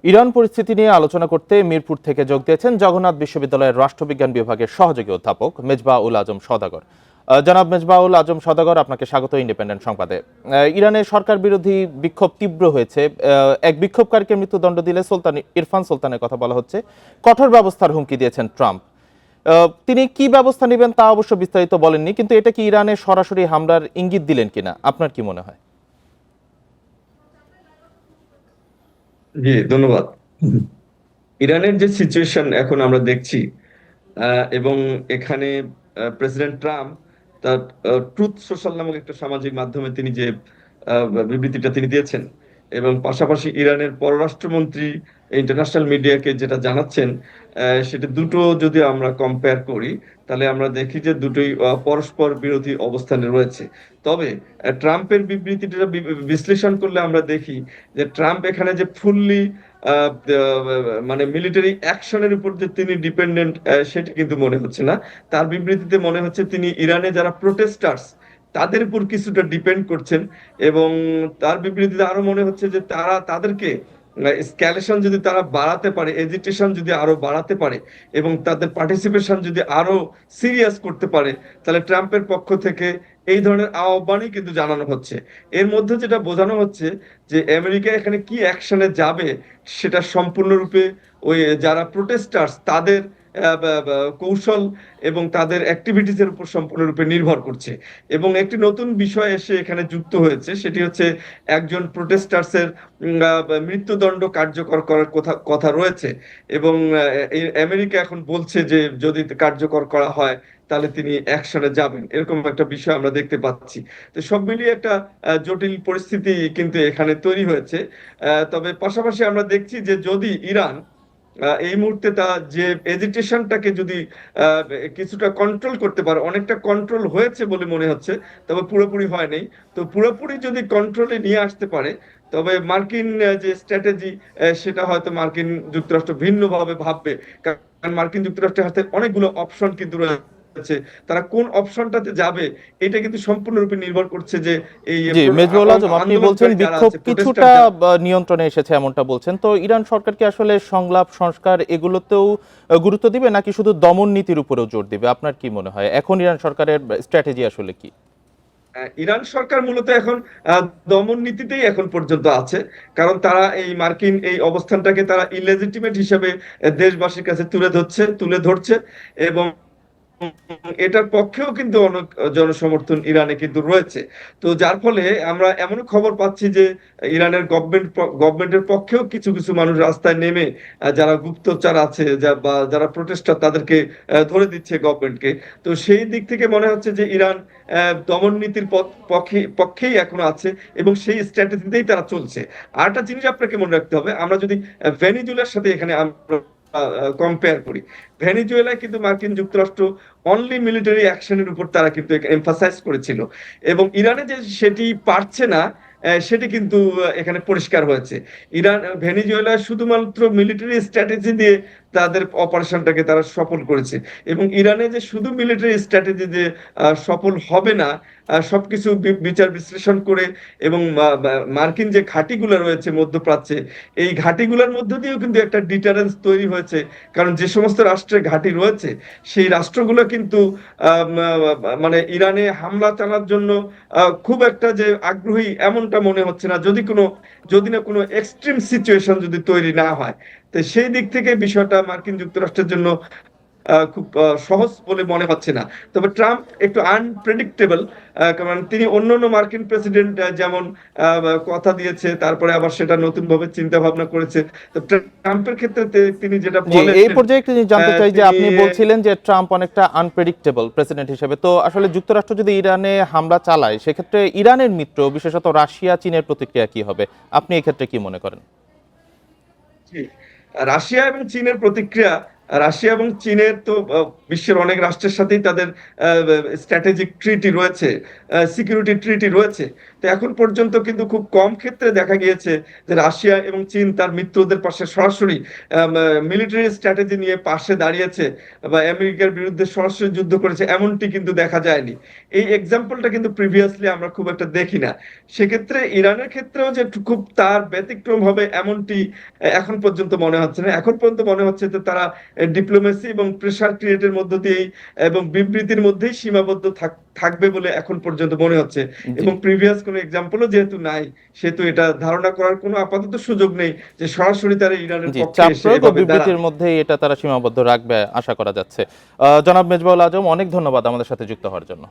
Iran পরিস্থিতি নিয়ে আলোচনা করতে মিরপুর থেকে যোগ দিয়েছেন জগন্নাথ বিশ্ববিদ্যালয়ের রাষ্ট্রবিজ্ঞান বিভাগের সহযোগী অধ্যাপক মেজবাউল আজম সওদাগর। জনাব মেজবাউল আজম সওদাগর, আপনাকে স্বাগত ইন্ডিপেন্ডেন্ট সংবাদে। ইরানের সরকার বিরোধী বিক্ষোভ তীব্র হয়েছে। এক বিক্ষোভকারীকে মৃত্যুদণ্ড দিলে ইরফান সুলতানের কথা বলা হচ্ছে। কঠোর ব্যবস্থার হুমকি দিয়েছেন ট্রাম্প। তিনি কি ব্যবস্থা নেবেন তা অবশ্য বিস্তারিত বলেননি, কিন্তু এটা কি ইরানের সরাসরি হামলার ইঙ্গিত দিলেন কিনা, আপনার কি মনে হয়? জি, ধন্যবাদ। ইরানের যে সিচুয়েশন এখন আমরা দেখছি, এবং এখানে প্রেসিডেন্ট ট্রাম্প তার ট্রুথ সোশ্যাল নামক একটা সামাজিক মাধ্যমে তিনি যে বিবৃতিটা তিনি দিয়েছেন, এবং পাশাপাশি ইরানের পররাষ্ট্রমন্ত্রী ইন্টারন্যাশনাল মিডিয়াকে যেটা জানাচ্ছেন, সেটা দুটো যদি আমরা কম্পেয়ার করি, তাহলে আমরা দেখি যে দুটোই পরস্পর বিরোধী অবস্থানে রয়েছে। তবে ট্রাম্পের বিবৃতিটা বিশ্লেষণ করলে আমরা দেখি যে ট্রাম্প এখানে যে ফুললি মানে মিলিটারি অ্যাকশনের উপর যে তিনি ডিপেন্ডেন্ট, সেটা কিন্তু মনে হচ্ছে না। তার বিবৃতিতে মনে হচ্ছে তিনি ইরানে যারা প্রোটেস্টার্স তাদের উপর কিছুটা ডিপেন্ড করছেন, এবং তার বিবৃতিতে আরো মনে হচ্ছে যে তারা তাদেরকে স্ক্যালেশন যদি তারা বাড়াতে পারে, এজিটেশন যদি আরো বাড়াতে পারে, এবং তাদের পার্টিসিপেশন যদি আরো সিরিয়াস করতে পারে, তাহলে ট্রাম্পের পক্ষ থেকে এই ধরনের আহ্বানই কিন্তু জানানো হচ্ছে। এর মধ্যে যেটা বোঝানো হচ্ছে যে আমেরিকা এখানে কি অ্যাকশনে যাবে, সেটা সম্পূর্ণরূপে ওই যারা প্রোটেস্টার্স তাদের কৌশল এবং তাদের অ্যাক্টিভিটিস এর উপর সম্পূর্ণরূপে নির্ভর করছে। এবং একটি নতুন বিষয় এসে এখানে যুক্ত হয়েছে, সেটি হচ্ছে একজন প্রোটেস্টার্স এর মৃত্যুদণ্ড কার্যকর করার কথা কথা রয়েছে, এবং এই আমেরিকা এখন বলছে যে যদি কার্যকর করা হয় তাহলে তিনি অ্যাকশনে যাবেন, এরকম একটা বিষয় আমরা দেখতে পাচ্ছি। তো সব মিলিয়ে একটা জটিল পরিস্থিতি কিন্তু এখানে তৈরি হয়েছে। তবে পাশাপাশি আমরা দেখছি যে যদি ইরান এই মুহূর্তে তা যে এজিটেশনটাকে যদি আহ, কিছুটা কন্ট্রোল করতে পারে, অনেকটা কন্ট্রোল হয়েছে বলে মনে হচ্ছে, তবে পুরোপুরি হয়নি। তো পুরোপুরি যদি কন্ট্রোলে নিয়ে আসতে পারে, তবে মার্কিন যে স্ট্র্যাটেজি, সেটা হয়তো মার্কিন যুক্তরাষ্ট্র ভিন্নভাবে ভাববে। কারণ মার্কিন যুক্তরাষ্ট্রের হাতে অনেকগুলো অপশন কিন্তু রয়েছে। তারা কোন অপশনটাতে যাবে, এটা কিন্তু সম্পূর্ণরূপে নির্ভর করছে যে এই জি, মেজবাউল আজম, আপনি বলছেন আন্দোলনকারী যারা বিক্ষোভ আছে, প্রোটেস্টার কিছুটা যারা। নিয়ন্ত্রণে এসেছে, এমনটা বলছেন। তো ইরান সরকার কি আসলে সংলাপ, সংস্কার এগুলোতেও গুরুত্ব দিবে, নাকি শুধু দমন নীতির উপরেও জোর দিবে? আপনার কি মনে হয় এখন ইরান সরকারের স্ট্র্যাটেজি আসলে কি? ইরান সরকার মূলত এখন দমন নীতিতেই এখন পর্যন্ত আছে। কারণ তারা এই মার্কিন এই অবস্থানটাকে তারা ইলেজিটিমেট হিসেবে দেশবাসীর কাছে তুলে ধরছে, এবং এটার পক্ষেও কিন্তু অনেক জনসমর্থন ইরানে কিন্তু রয়েছে। তো যার ফলে আমরা এমন খবর পাচ্ছি যে ইরানের গভর্নমেন্টের পক্ষেও কিছু কিছু মানুষ রাস্তায় নেমে যারা গুপ্তচর আছে বা যারা প্রোটেস্টার তাদেরকে ধরে দিচ্ছে গভর্নমেন্টকে। তো সেই দিক থেকে মনে হচ্ছে যে ইরান দমন নীতির পক্ষেই এখনো আছে, এবং সেই স্ট্র্যাটেজিতেই তারা চলছে। আর একটা জিনিস আপনাকে মনে রাখতে হবে, আমরা যদি ভেনিজুয়েলার সাথে এখানে আমরা কম্পেয়ার করি, ভেনিজুয়েলায় কিন্তু মার্কিন যুক্তরাষ্ট্র অনলি মিলিটারি অ্যাকশনের উপর তারা কিন্তু এমফাসাইজ করেছিল, এবং ইরানে যে সেটি পারছে না, সেটি কিন্তু এখানে পরিষ্কার হয়েছে। ইরান ভেনিজুয়েলায় শুধুমাত্র মিলিটারি স্ট্র্যাটেজি দিয়ে তাদের অপারেশনটাকে তারা সফল করেছে, এবং ইরানে যে শুধু মিলিটারি স্ট্র্যাটেজি দিয়ে সফল হবে না, সবকিছু বিচার বিশ্লেষণ করে, এবং মার্কিন যে ঘাঁটিগুলো রয়েছে মধ্যপ্রাচ্যে, এই ঘাঁটিগুলোর মধ্য দিয়েও কিন্তু একটা ডিটারেন্স তৈরি হয়েছে। কারণ যে সমস্ত রাষ্ট্রে ঘাঁটি রয়েছে, সেই রাষ্ট্রগুলো কিন্তু মানে ইরানে হামলা চালানোর জন্য খুব একটা যে আগ্রহী এমনটা মনে হচ্ছে না, যদি না কোনো এক্সট্রিম সিচুয়েশন যদি তৈরি না হয়। তো সেই দিক থেকে বিষয়টা মার্কিন যুক্তরাষ্ট্রের জন্য খুব সহজ বলে মনে হচ্ছে না। তবে ট্রাম্প একটু আনপ্রেডিক্টেবল, কারণ তিনি অন্যান্য মার্কিন প্রেসিডেন্ট যেমন কথা দিয়েছে, তারপরে আবার সেটা নতুন ভাবে চিন্তা ভাবনা করেছে। তো ট্রাম্পের ক্ষেত্রে তিনি যেটা জি, বলেন, এই পর্যায়ে একটু জিনিস জানতে চাই যে তিনি আপনি বলছিলেন যে ট্রাম্প অনেকটা আনপ্রেডিক্টেবল প্রেসিডেন্ট হিসেবে। তো আসলে যুক্তরাষ্ট্র যদি ইরানে হামলা চালায়, সেক্ষেত্রে ইরানের মিত্র বিশেষত রাশিয়া, চীনের প্রতিক্রিয়া কি হবে? আপনি এই ক্ষেত্রে কি মনে করেন? রাশিয়া এবং চীনের প্রতিক্রিয়া রাশিয়া এবং চীনের তো বিশ্বের অনেক রাষ্ট্রের সাথেই তাদের স্ট্র্যাটেজিক ট্রিটি রয়েছে, সিকিউরিটি ট্রিটি রয়েছে। তো এখন পর্যন্ত কিন্তু খুব কম ক্ষেত্রে দেখা গিয়েছে যে রাশিয়া এবং চীন তার মিত্রদের পাশে সরাসরি মিলিটারি স্ট্র্যাটেজি নিয়ে পাশে দাঁড়িয়েছে বা আমেরিকার বিরুদ্ধে সরাসরি যুদ্ধ করেছে, এমনটি কিন্তু দেখা যায়নি। এই এক্সাম্পলটা কিন্তু প্রিভিয়াসলি আমরা খুব একটা দেখি না। সেক্ষেত্রে ইরানের ক্ষেত্রেও যে খুব তার ব্যতিক্রম হবে এমনটি এখন পর্যন্ত মনে হচ্ছে না। এখন পর্যন্ত মনে হচ্ছে যে তারা ডিপ্লোমেসি এবং প্রেসার ক্রিয়েটের মধ্য দিয়েই এবং বিবৃতির মধ্যেই সীমাবদ্ধ থাকবে বলে এখন পর্যন্ত মনে হচ্ছে। জি। এবং প্রিভিয়াস কোনো এক্সাম্পলও যেহেতু নাই, সেহেতু এটা ধারণা করার কোনো আপাতত সুযোগ নেই যে সরাসরি তারা ইরানের জি, পক্ষে চাপ এসে প্রয়োগ ও এভাবে বিবৃতির দাঁড়াবে। মধ্যেই এটা তারা সীমাবদ্ধ রাখবে আশা করা যাচ্ছে। জনাব মেজবাউল আজম, অনেক ধন্যবাদ আমাদের সাথে যুক্ত হওয়ার জন্য।